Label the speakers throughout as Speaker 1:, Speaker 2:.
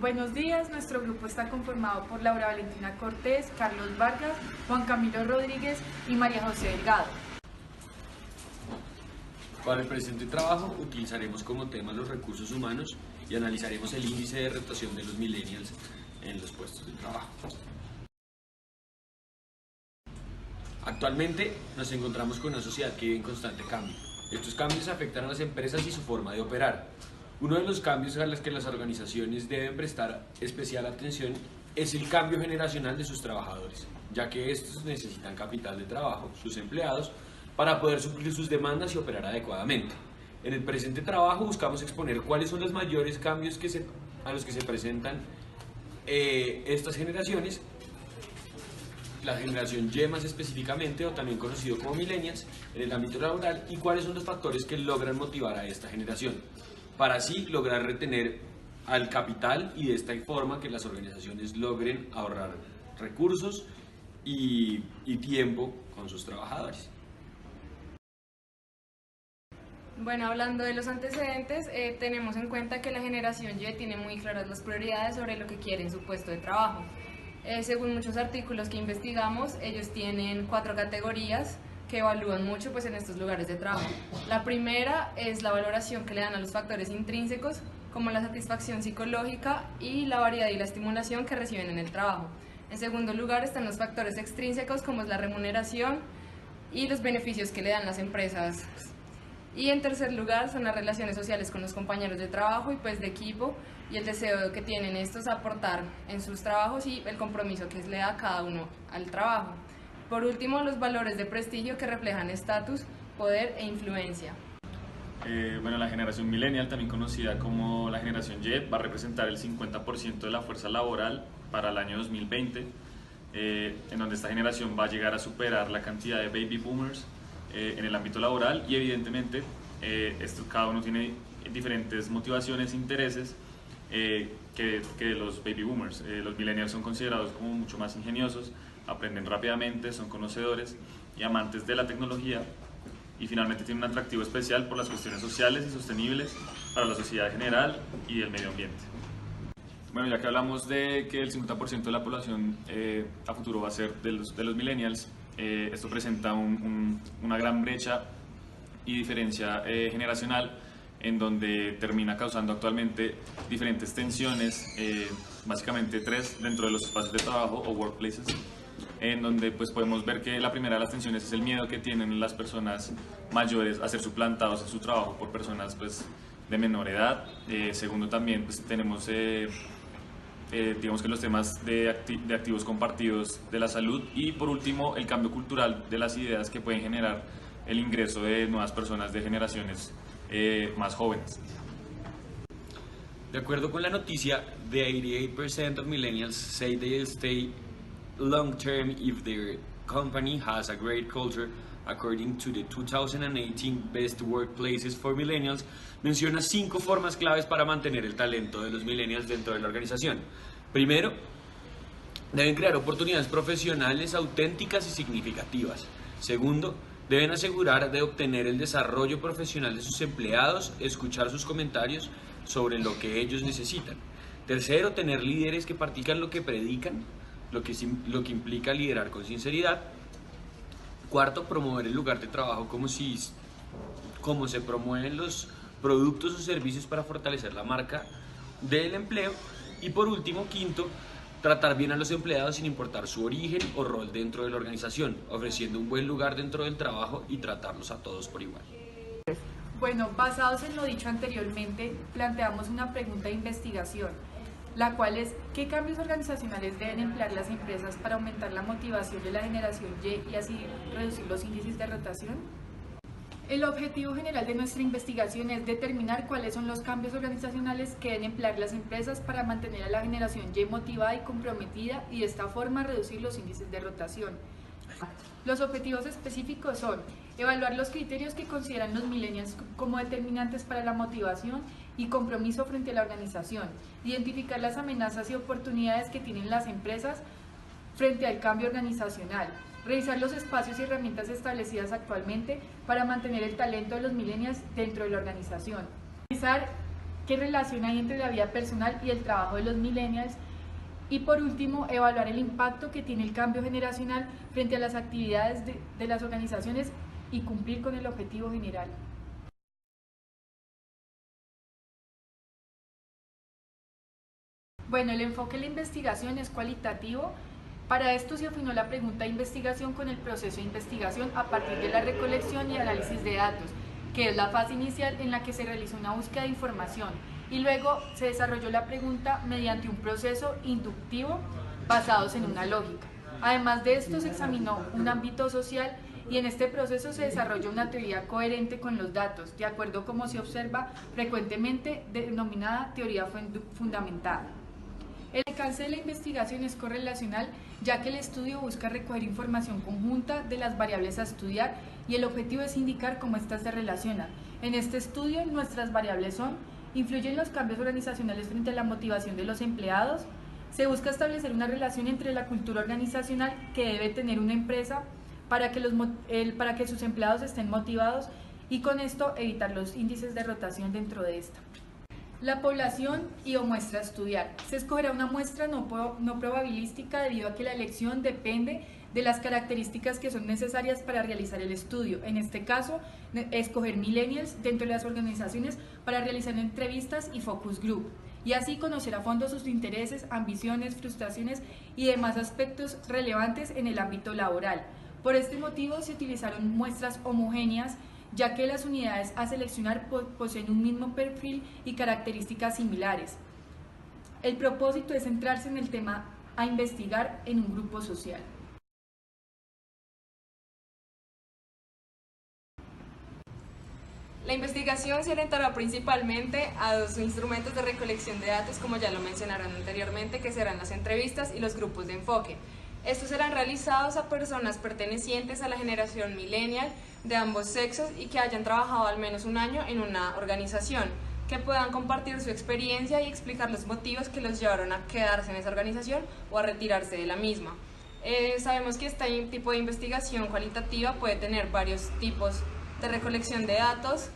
Speaker 1: Buenos días, nuestro grupo está conformado por Laura Valentina Cortés, Carlos Vargas, Juan Camilo Rodríguez y María José Delgado.
Speaker 2: Para el presente trabajo utilizaremos como tema los recursos humanos y analizaremos el índice de rotación de los millennials en los puestos de trabajo. Actualmente nos encontramos con una sociedad que vive en constante cambio. Estos cambios afectan a las empresas y su forma de operar. Uno de los cambios a los que las organizaciones deben prestar especial atención es el cambio generacional de sus trabajadores, ya que estos necesitan capital de trabajo, sus empleados, para poder suplir sus demandas y operar adecuadamente. En el presente trabajo buscamos exponer cuáles son los mayores cambios a los que se presentan estas generaciones, la generación Y más específicamente, o también conocido como millennials, en el ámbito laboral, y cuáles son los factores que logran motivar a esta generación, para así lograr retener al capital y de esta forma que las organizaciones logren ahorrar recursos y tiempo con sus trabajadores.
Speaker 3: Bueno, hablando de los antecedentes, tenemos en cuenta que la generación Y tiene muy claras las prioridades sobre lo que quiere en su puesto de trabajo. Según muchos artículos que investigamos, ellos tienen 4 categorías que evalúan mucho en estos lugares de trabajo. La primera es la valoración que le dan a los factores intrínsecos, como la satisfacción psicológica y la variedad y la estimulación que reciben en el trabajo. En segundo lugar están los factores extrínsecos, como es la remuneración y los beneficios que le dan las empresas. Y en tercer lugar son las relaciones sociales con los compañeros de trabajo y de equipo, y el deseo que tienen estos a aportar en sus trabajos y el compromiso que le da cada uno al trabajo. Por último, los valores de prestigio que reflejan estatus, poder e influencia.
Speaker 4: La generación millennial, también conocida como la generación Y, va a representar el 50% de la fuerza laboral para el año 2020, en donde esta generación va a llegar a superar la cantidad de baby boomers en el ámbito laboral, y evidentemente cada uno tiene diferentes motivaciones e intereses que los baby boomers. Los millennials son considerados como mucho más ingeniosos, aprenden rápidamente, son conocedores y amantes de la tecnología, y finalmente tienen un atractivo especial por las cuestiones sociales y sostenibles para la sociedad en general y el medio ambiente. Bueno, ya que hablamos de que el 50% de la población a futuro va a ser de los millennials, esto presenta una gran brecha y diferencia generacional, en donde termina causando actualmente diferentes tensiones, básicamente 3 dentro de los espacios de trabajo o workplaces, en donde podemos ver que la primera de las tensiones es el miedo que tienen las personas mayores a ser suplantados en su trabajo por personas de menor edad. Segundo, también tenemos digamos que los temas de activos compartidos de la salud, y por último el cambio cultural de las ideas que pueden generar el ingreso de nuevas personas de generaciones más jóvenes.
Speaker 2: De acuerdo con la noticia, the 88% of millennials say they'll stay long term if their company has a great culture. According to the 2018 Best Workplaces for Millennials, menciona 5 formas claves para mantener el talento de los millennials dentro de la organización. Primero, deben crear oportunidades profesionales auténticas y significativas. Segundo, deben asegurar de obtener el desarrollo profesional de sus empleados, escuchar sus comentarios sobre lo que ellos necesitan. Tercero, tener líderes que practican lo que predican, lo que implica liderar con sinceridad. Cuarto, promover el lugar de trabajo como se promueven los productos o servicios para fortalecer la marca del empleo. Y por último, quinto, tratar bien a los empleados sin importar su origen o rol dentro de la organización, ofreciendo un buen lugar dentro del trabajo y tratarlos a todos por igual.
Speaker 1: Bueno, basados en lo dicho anteriormente, planteamos una pregunta de investigación, la cual es: ¿qué cambios organizacionales deben emplear las empresas para aumentar la motivación de la generación Y así reducir los índices de rotación? El objetivo general de nuestra investigación es determinar cuáles son los cambios organizacionales que deben emplear las empresas para mantener a la generación Y motivada y comprometida, y de esta forma reducir los índices de rotación. Los objetivos específicos son evaluar los criterios que consideran los millennials como determinantes para la motivación y compromiso frente a la organización, identificar las amenazas y oportunidades que tienen las empresas frente al cambio organizacional, revisar los espacios y herramientas establecidas actualmente para mantener el talento de los millennials dentro de la organización, revisar qué relación hay entre la vida personal y el trabajo de los millennials. Y por último, evaluar el impacto que tiene el cambio generacional frente a las actividades de las organizaciones y cumplir con el objetivo general. Bueno, el enfoque de la investigación es cualitativo. Para esto se afinó la pregunta de investigación con el proceso de investigación a partir de la recolección y análisis de datos, que es la fase inicial en la que se realizó una búsqueda de información, y luego se desarrolló la pregunta mediante un proceso inductivo basados en una lógica. Además de esto, se examinó un ámbito social y en este proceso se desarrolló una teoría coherente con los datos, de acuerdo a cómo se observa frecuentemente denominada teoría fundamentada. El alcance de la investigación es correlacional, ya que el estudio busca recoger información conjunta de las variables a estudiar y el objetivo es indicar cómo éstas se relacionan. En este estudio, nuestras variables son: influyen los cambios organizacionales frente a la motivación de los empleados. Se busca establecer una relación entre la cultura organizacional que debe tener una empresa para que sus empleados estén motivados y con esto evitar los índices de rotación dentro de esta. La población y o muestra a estudiar. Se escogerá una muestra no probabilística debido a que la elección depende de las características que son necesarias para realizar el estudio. En este caso, escoger millennials dentro de las organizaciones para realizar entrevistas y focus group, y así conocer a fondo sus intereses, ambiciones, frustraciones y demás aspectos relevantes en el ámbito laboral. Por este motivo se utilizaron muestras homogéneas, ya que las unidades a seleccionar poseen un mismo perfil y características similares. El propósito es centrarse en el tema a investigar en un grupo social.
Speaker 3: La investigación se orientará principalmente a dos instrumentos de recolección de datos, como ya lo mencionaron anteriormente, que serán las entrevistas y los grupos de enfoque. Estos serán realizados a personas pertenecientes a la generación millennial de ambos sexos y que hayan trabajado al menos un año en una organización, que puedan compartir su experiencia y explicar los motivos que los llevaron a quedarse en esa organización o a retirarse de la misma. Sabemos que este tipo de investigación cualitativa puede tener varios tipos de recolección de datos,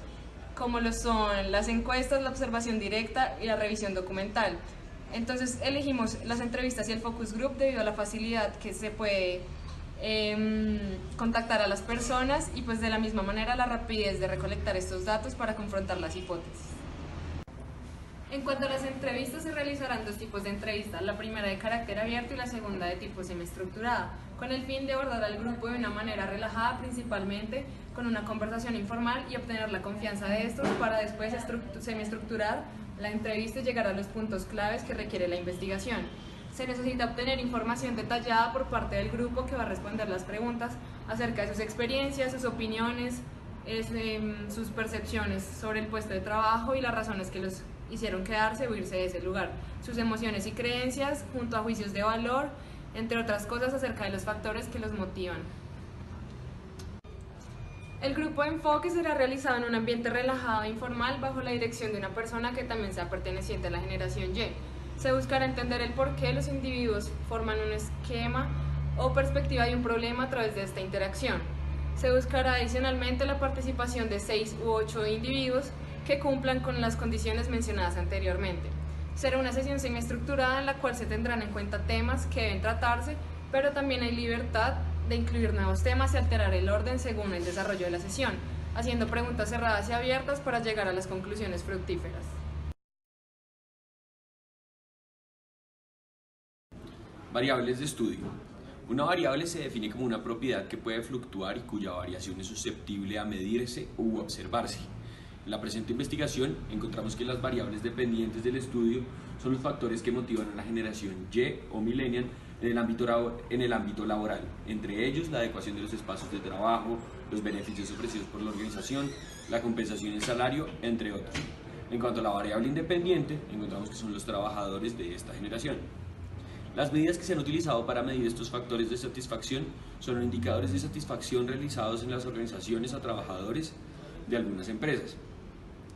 Speaker 3: como lo son las encuestas, la observación directa y la revisión documental. Entonces elegimos las entrevistas y el focus group debido a la facilidad que se puede contactar a las personas y pues de la misma manera la rapidez de recolectar estos datos para confrontar las hipótesis. En cuanto a las entrevistas, se realizarán dos tipos de entrevistas, la primera de carácter abierto y la segunda de tipo semiestructurada, con el fin de abordar al grupo de una manera relajada, principalmente con una conversación informal y obtener la confianza de estos para después semiestructurar la entrevista y llegar a los puntos claves que requiere la investigación. Se necesita obtener información detallada por parte del grupo que va a responder las preguntas acerca de sus experiencias, sus opiniones, sus percepciones sobre el puesto de trabajo y las razones que los hicieron quedarse o irse de ese lugar, sus emociones y creencias junto a juicios de valor, entre otras cosas acerca de los factores que los motivan. El grupo de enfoque será realizado en un ambiente relajado e informal bajo la dirección de una persona que también sea perteneciente a la generación Y. Se buscará entender el por qué los individuos forman un esquema o perspectiva de un problema a través de esta interacción. Se buscará adicionalmente la participación de 6 u 8 individuos que cumplan con las condiciones mencionadas anteriormente. Será una sesión semiestructurada en la cual se tendrán en cuenta temas que deben tratarse, pero también hay libertad de incluir nuevos temas y alterar el orden según el desarrollo de la sesión, haciendo preguntas cerradas y abiertas para llegar a las conclusiones fructíferas.
Speaker 2: Variables de estudio. Una variable se define como una propiedad que puede fluctuar y cuya variación es susceptible a medirse u observarse. En la presente investigación encontramos que las variables dependientes del estudio son los factores que motivan a la generación Y o millennial en el ámbito laboral, entre ellos la adecuación de los espacios de trabajo, los beneficios ofrecidos por la organización, la compensación y el salario, entre otros. En cuanto a la variable independiente, encontramos que son los trabajadores de esta generación. Las medidas que se han utilizado para medir estos factores de satisfacción son los indicadores de satisfacción realizados en las organizaciones a trabajadores de algunas empresas.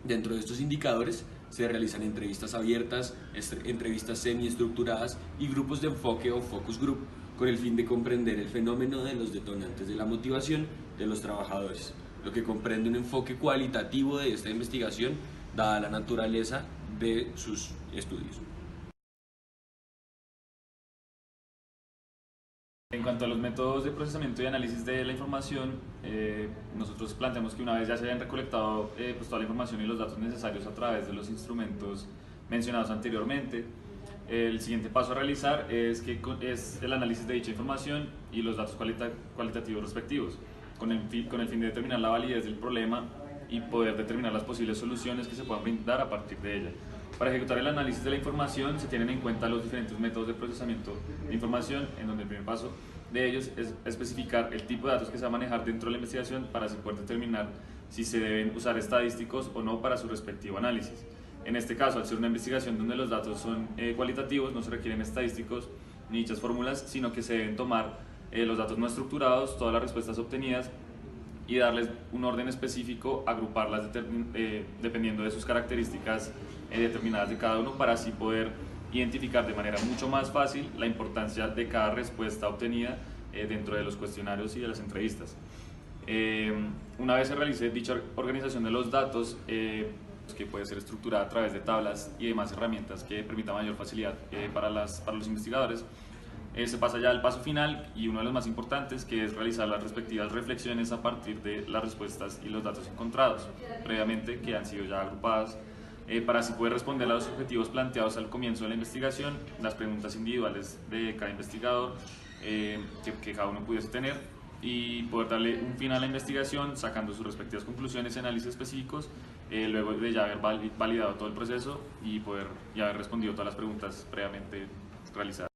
Speaker 2: Dentro de estos indicadores se realizan entrevistas abiertas, entrevistas semiestructuradas y grupos de enfoque o focus group con el fin de comprender el fenómeno de los detonantes de la motivación de los trabajadores, lo que comprende un enfoque cualitativo de esta investigación dada la naturaleza de sus estudios.
Speaker 4: En cuanto a los métodos de procesamiento y análisis de la información, nosotros planteamos que una vez ya se hayan recolectado pues toda la información y los datos necesarios a través de los instrumentos mencionados anteriormente, el siguiente paso a realizar es el análisis de dicha información y los datos cualitativos respectivos, con el fin de determinar la validez del problema y poder determinar las posibles soluciones que se puedan brindar a partir de ella. Para ejecutar el análisis de la información se tienen en cuenta los diferentes métodos de procesamiento de información, en donde el primer paso de ellos es especificar el tipo de datos que se va a manejar dentro de la investigación para así poder determinar si se deben usar estadísticos o no para su respectivo análisis. En este caso, al ser una investigación donde los datos son cualitativos, no se requieren estadísticos ni dichas fórmulas, sino que se deben tomar los datos no estructurados, todas las respuestas obtenidas, y darles un orden específico, agruparlas dependiendo de sus características determinadas de cada uno, para así poder identificar de manera mucho más fácil la importancia de cada respuesta obtenida dentro de los cuestionarios y de las entrevistas. Una vez se realice dicha organización de los datos, que puede ser estructurada a través de tablas y demás herramientas que permitan mayor facilidad para los investigadores, se pasa ya al paso final y uno de los más importantes, que es realizar las respectivas reflexiones a partir de las respuestas y los datos encontrados previamente, que han sido ya agrupadas, para así poder responder a los objetivos planteados al comienzo de la investigación, las preguntas individuales de cada investigador que cada uno pudiese tener, y poder darle un fin a la investigación sacando sus respectivas conclusiones y análisis específicos, luego de ya haber validado todo el proceso y poder ya haber respondido todas las preguntas previamente realizadas.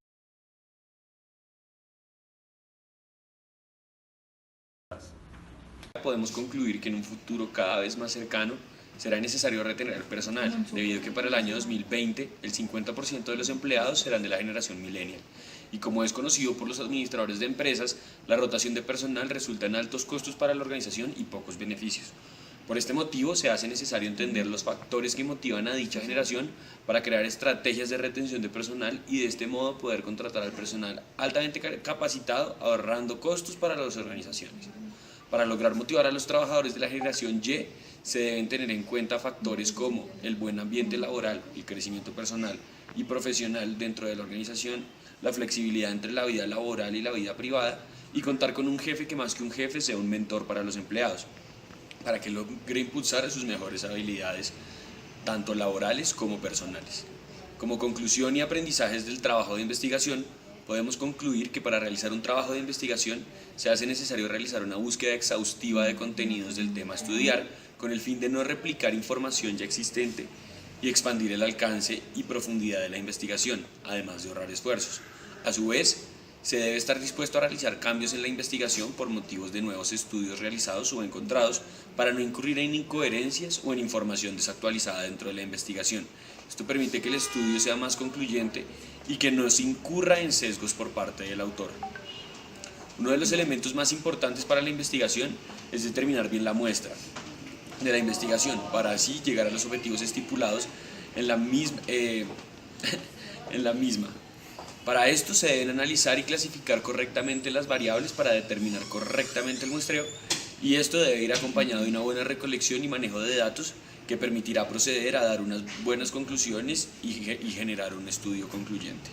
Speaker 2: Podemos concluir que en un futuro cada vez más cercano será necesario retener personal, debido a que para el año 2020 el 50% de los empleados serán de la generación millennial. Y como es conocido por los administradores de empresas, la rotación de personal resulta en altos costos para la organización y pocos beneficios. Por este motivo se hace necesario entender los factores que motivan a dicha generación para crear estrategias de retención de personal y de este modo poder contratar al personal altamente capacitado, ahorrando costos para las organizaciones. Para lograr motivar a los trabajadores de la generación Y, se deben tener en cuenta factores como el buen ambiente laboral, el crecimiento personal y profesional dentro de la organización, la flexibilidad entre la vida laboral y la vida privada, y contar con un jefe que más que un jefe sea un mentor para los empleados, para que logre impulsar sus mejores habilidades, tanto laborales como personales. Como conclusión y aprendizajes del trabajo de investigación, podemos concluir que para realizar un trabajo de investigación se hace necesario realizar una búsqueda exhaustiva de contenidos del tema a estudiar, con el fin de no replicar información ya existente y expandir el alcance y profundidad de la investigación, además de ahorrar esfuerzos. A su vez, se debe estar dispuesto a realizar cambios en la investigación por motivos de nuevos estudios realizados o encontrados, para no incurrir en incoherencias o en información desactualizada dentro de la investigación. Esto permite que el estudio sea más concluyente y que no se incurra en sesgos por parte del autor. Uno de los elementos más importantes para la investigación es determinar bien la muestra de la investigación, para así llegar a los objetivos estipulados en la misma. Para esto se deben analizar y clasificar correctamente las variables para determinar correctamente el muestreo, y esto debe ir acompañado de una buena recolección y manejo de datos que permitirá proceder a dar unas buenas conclusiones y generar un estudio concluyente.